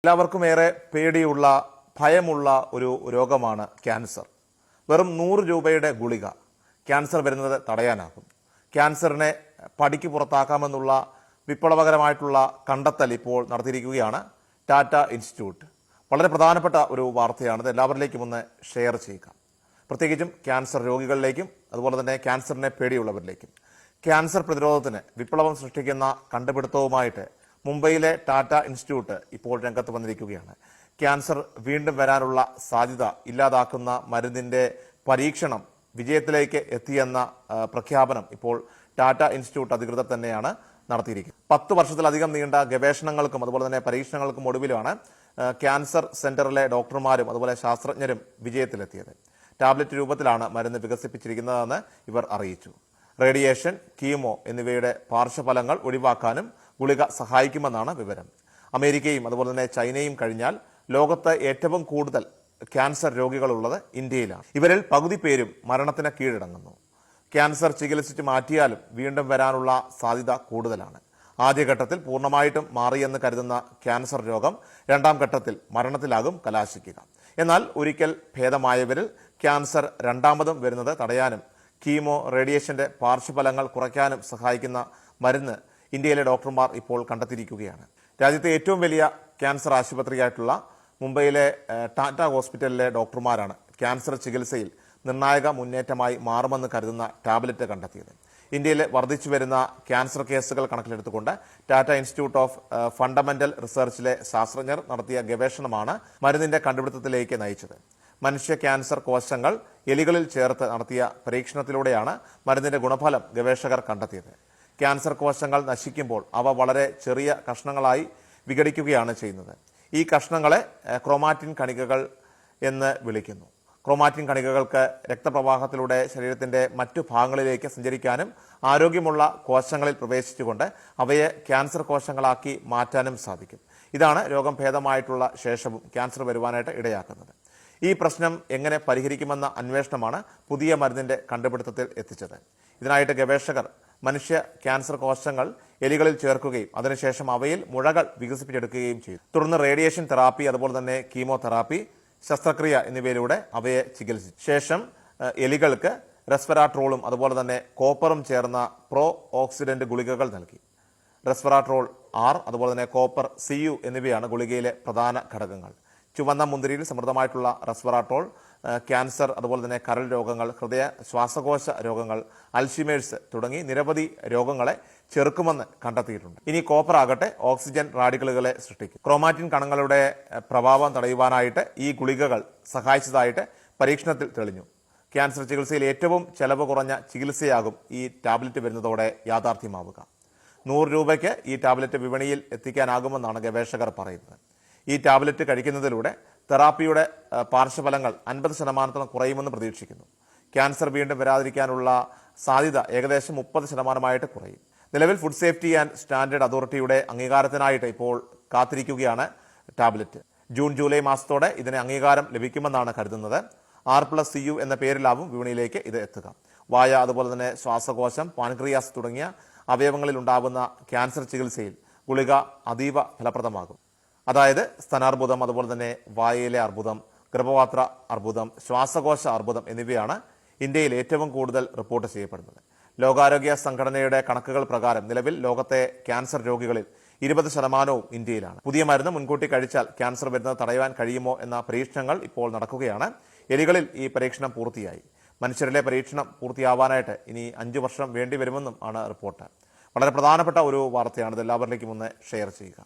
എല്ലാവർക്കും ഏറെ പേടിയുള്ള ഭയമുള്ള ഒരു രോഗമാണ് ക്യാൻസർ. വെറും 100 രൂപയുടെ ഗുളിക ക്യാൻസർ വരുന്നത് തടയാനാകും. ക്യാൻസറിനെ പടിക്ക് പുറത്താക്കാമെന്നുള്ള വിപ്ലവകരമായിട്ടുള്ള കണ്ടെത്തൽ ഇപ്പോൾ നടത്തിയിരിക്കുകയാണ് ടാറ്റ ഇൻസ്റ്റിറ്റ്യൂട്ട്. വളരെ പ്രധാനപ്പെട്ട ഒരു വാർത്തയാണിത്. എല്ലാവരിലേക്കും ഒന്ന് ഷെയർ ചെയ്യുക, പ്രത്യേകിച്ചും ക്യാൻസർ രോഗികളിലേക്കും അതുപോലെ തന്നെ ക്യാൻസറിനെ പേടിയുള്ളവരിലേക്കും. ക്യാൻസർ പ്രതിരോധത്തിന് വിപ്ലവം സൃഷ്ടിക്കുന്ന കണ്ടുപിടുത്തവുമായിട്ട് മുംബൈയിലെ ടാറ്റ ഇൻസ്റ്റിറ്റ്യൂട്ട് ഇപ്പോൾ രംഗത്ത് വന്നിരിക്കുകയാണ്. ക്യാൻസർ വീണ്ടും വരാനുള്ള സാധ്യത ഇല്ലാതാക്കുന്ന മരുന്നിന്റെ പരീക്ഷണം വിജയത്തിലേക്ക് എത്തിയെന്ന പ്രഖ്യാപനം ഇപ്പോൾ ടാറ്റ ഇൻസ്റ്റിറ്റ്യൂട്ട് അധികൃതർ തന്നെയാണ് നടത്തിയിരിക്കുന്നത്. 10 വർഷത്തിലധികം നീണ്ട ഗവേഷണങ്ങൾക്കും അതുപോലെ തന്നെ പരീക്ഷണങ്ങൾക്കും ഒടുവിലാണ് ക്യാൻസർ സെന്ററിലെ ഡോക്ടർമാരും അതുപോലെ ശാസ്ത്രജ്ഞരും വിജയത്തിലെത്തിയത്. ടാബ്ലറ്റ് രൂപത്തിലാണ് മരുന്ന് വികസിപ്പിച്ചിരിക്കുന്നതെന്ന് ഇവർ അറിയിച്ചു. റേഡിയേഷൻ, കീമോ എന്നിവയുടെ പാർശ്വഫലങ്ങൾ ഒഴിവാക്കാനും ഗുളിക സഹായിക്കുമെന്നാണ് വിവരം. അമേരിക്കയും അതുപോലെ തന്നെ ചൈനയും കഴിഞ്ഞാൽ ലോകത്ത് ഏറ്റവും കൂടുതൽ ക്യാൻസർ രോഗികളുള്ളത് ഇന്ത്യയിലാണ്. ഇവരിൽ പകുതി പേരും മരണത്തിന് കീഴടങ്ങുന്നു. ക്യാൻസർ ചികിത്സിച്ച് മാറ്റിയാലും വീണ്ടും വരാനുള്ള സാധ്യത കൂടുതലാണ്. ആദ്യഘട്ടത്തിൽ പൂർണ്ണമായിട്ടും മാറിയെന്ന് കരുതുന്ന ക്യാൻസർ രോഗം രണ്ടാം ഘട്ടത്തിൽ മരണത്തിലാകും കലാശിക്കുക. എന്നാൽ ഒരിക്കൽ ഭേദമായവരിൽ ക്യാൻസർ രണ്ടാമതും വരുന്നത് തടയാനും കീമോ, റേഡിയേഷന്റെ പാർശ്വഫലങ്ങൾ കുറയ്ക്കാനും സഹായിക്കുന്ന മരുന്ന് ഇന്ത്യയിലെ ഡോക്ടർമാർ ഇപ്പോൾ കണ്ടെത്തിയിരിക്കുകയാണ്. രാജ്യത്തെ ഏറ്റവും വലിയ ക്യാൻസർ ആശുപത്രിയായിട്ടുള്ള മുംബൈയിലെ ടാറ്റ ഹോസ്പിറ്റലിലെ ഡോക്ടർമാരാണ് ക്യാൻസർ ചികിത്സയിൽ നിർണായക മുന്നേറ്റമായി മാറുമെന്ന് കരുതുന്ന ടാബ്ലറ്റ് കണ്ടെത്തിയത്. ഇന്ത്യയിലെ വർദ്ധിച്ചു വരുന്ന ക്യാൻസർ കേസുകൾ കണക്കിലെടുത്തുകൊണ്ട് ടാറ്റ ഇൻസ്റ്റിറ്റ്യൂട്ട് ഓഫ് ഫണ്ടമെന്റൽ റിസർച്ചിലെ ശാസ്ത്രജ്ഞർ നടത്തിയ ഗവേഷണമാണ് മരുന്നിന്റെ കണ്ടുപിടുത്തത്തിലേക്ക് നയിച്ചത്. മനുഷ്യ ക്യാൻസർ കോശങ്ങൾ എലികളിൽ ചേർത്ത് നടത്തിയ പരീക്ഷണത്തിലൂടെയാണ് മരുന്നിന്റെ ഗുണഫലം ഗവേഷകർ കണ്ടെത്തിയത്. ക്യാൻസർ കോശങ്ങൾ നശിക്കുമ്പോൾ അവ വളരെ ചെറിയ കഷ്ണങ്ങളായി വിഘടിക്കുകയാണ് ചെയ്യുന്നത്. ഈ കഷ്ണങ്ങളെ ക്രോമാറ്റിൻ കണികകൾ എന്ന് വിളിക്കുന്നു. ക്രോമാറ്റിൻ കണികകൾക്ക് രക്തപ്രവാഹത്തിലൂടെ ശരീരത്തിന്റെ മറ്റു ഭാഗങ്ങളിലേക്ക് സഞ്ചരിക്കാനും ആരോഗ്യമുള്ള കോശങ്ങളിൽ പ്രവേശിച്ചുകൊണ്ട് അവയെ ക്യാൻസർ കോശങ്ങളാക്കി മാറ്റാനും സാധിക്കും. ഇതാണ് രോഗം ഭേദമായിട്ടുള്ള ശേഷവും ക്യാൻസർ വരുവാനായിട്ട് ഇടയാക്കുന്നത്. ഈ പ്രശ്നം എങ്ങനെ പരിഹരിക്കുമെന്ന അന്വേഷണമാണ് പുതിയ മരുന്നിന്റെ കണ്ടുപിടുത്തത്തിൽ എത്തിച്ചത്. ഇതിനായിട്ട് ഗവേഷകർ മനുഷ്യ ക്യാൻസർ കോശങ്ങൾ എലികളിൽ ചേർക്കുകയും അതിനുശേഷം അവയിൽ മുഴകൾ വികസിപ്പിച്ചെടുക്കുകയും ചെയ്തു. തുടർന്ന് റേഡിയേഷൻ തെറാപ്പി, അതുപോലെ തന്നെ കീമോതെറാപ്പി, ശസ്ത്രക്രിയ എന്നിവയിലൂടെ അവയെ ചികിത്സിച്ചു. ശേഷം എലികൾക്ക് റെസ്വെറാട്രോളും അതുപോലെ തന്നെ കോപ്പറും ചേർന്ന പ്രോ ഓക്സിഡന്റ് ഗുളികകൾ നൽകി. റെസ്വെറാട്രോൾ R, അതുപോലെ തന്നെ കോപ്പർ CU എന്നിവയാണ് ഗുളികയിലെ പ്രധാന ഘടകങ്ങൾ. ചുവന്ന മുന്തിരിയിൽ സമൃദ്ധമായിട്ടുള്ള റെസ്വെറാട്രോൾ ക്യാൻസർ, അതുപോലെ തന്നെ കരൾ രോഗങ്ങൾ, ഹൃദയ ശ്വാസകോശ രോഗങ്ങൾ, അൽഷിമേഴ്സ് തുടങ്ങി നിരവധി രോഗങ്ങളെ ചെറുക്കുമെന്ന് കണ്ടെത്തിയിട്ടുണ്ട്. ഇനി കോപ്പർ ആകട്ടെ ഓക്സിജൻ റാഡിക്കലുകളെ സൃഷ്ടിക്കും. ക്രോമാറ്റിൻ കണങ്ങളുടെ പ്രഭാവം തടയുവാനായിട്ട് ഈ ഗുളികകൾ സഹായിച്ചതായിട്ട് പരീക്ഷണത്തിൽ തെളിഞ്ഞു. ക്യാൻസർ ചികിത്സയിൽ ഏറ്റവും ചെലവ് കുറഞ്ഞ ചികിത്സയാകും ഈ ടാബ്ലറ്റ് വരുന്നതോടെ യാഥാർത്ഥ്യമാവുക. 100 രൂപയ്ക്ക് ഈ ടാബ്ലറ്റ് വിപണിയിൽ എത്തിക്കാനാകുമെന്നാണ് ഗവേഷകർ പറയുന്നത്. ഈ ടാബ്ലറ്റ് കഴിക്കുന്നതിലൂടെ തെറാപ്പിയുടെ പാർശ്വഫലങ്ങൾ 50% കുറയുമെന്ന് പ്രതീക്ഷിക്കുന്നു. ക്യാൻസർ വീണ്ടും വരാതിരിക്കാനുള്ള സാധ്യത ഏകദേശം 30% കുറയും. നിലവിൽ ഫുഡ് സേഫ്റ്റി ആൻഡ് സ്റ്റാൻഡേർഡ് അതോറിറ്റിയുടെ അംഗീകാരത്തിനായിട്ട് ഇപ്പോൾ കാത്തിരിക്കുകയാണ് ടാബ്ലറ്റ്. ജൂൺ ജൂലൈ മാസത്തോടെ ഇതിന് അംഗീകാരം ലഭിക്കുമെന്നാണ് കരുതുന്നത്. R+CU എന്ന പേരിലാവും വിപണിയിലേക്ക് ഇത് എത്തുക. വായ, അതുപോലെ തന്നെ ശ്വാസകോശം, പാൻക്രിയാസ് തുടങ്ങിയ അവയവങ്ങളിൽ ഉണ്ടാകുന്ന ക്യാൻസർ ചികിത്സയിൽ ഗുളിക അതീവ ഫലപ്രദമാകും. അതായത് സ്തനാർബുദം, അതുപോലെ തന്നെ വായയിലെ അർബുദം, ഗർഭപാത്ര അർബുദം, ശ്വാസകോശ അർബുദം എന്നിവയാണ് ഇന്ത്യയിൽ ഏറ്റവും കൂടുതൽ റിപ്പോർട്ട് ചെയ്യപ്പെടുന്നത്. ലോകാരോഗ്യ സംഘടനയുടെ കണക്കുകൾ പ്രകാരം നിലവിൽ ലോകത്തെ ക്യാൻസർ രോഗികളിൽ 20% ഇന്ത്യയിലാണ്. പുതിയ മരുന്ന് മുൻകൂട്ടി കഴിച്ചാൽ ക്യാൻസർ വരുന്നത് തടയാൻ കഴിയുമോ എന്ന പരീക്ഷണങ്ങൾ ഇപ്പോൾ നടക്കുകയാണ്. എലികളിൽ ഈ പരീക്ഷണം പൂർത്തിയായി. മനുഷ്യരിലെ പരീക്ഷണം പൂർത്തിയാവാനായിട്ട് ഇനി 5 വർഷം വേണ്ടിവരുമെന്നും ആണ് റിപ്പോർട്ട്. വളരെ പ്രധാനപ്പെട്ട ഒരു വാർത്തയാണ്. ഇത് എല്ലാവരിലേക്കും ഒന്ന് ഷെയർ ചെയ്യുക.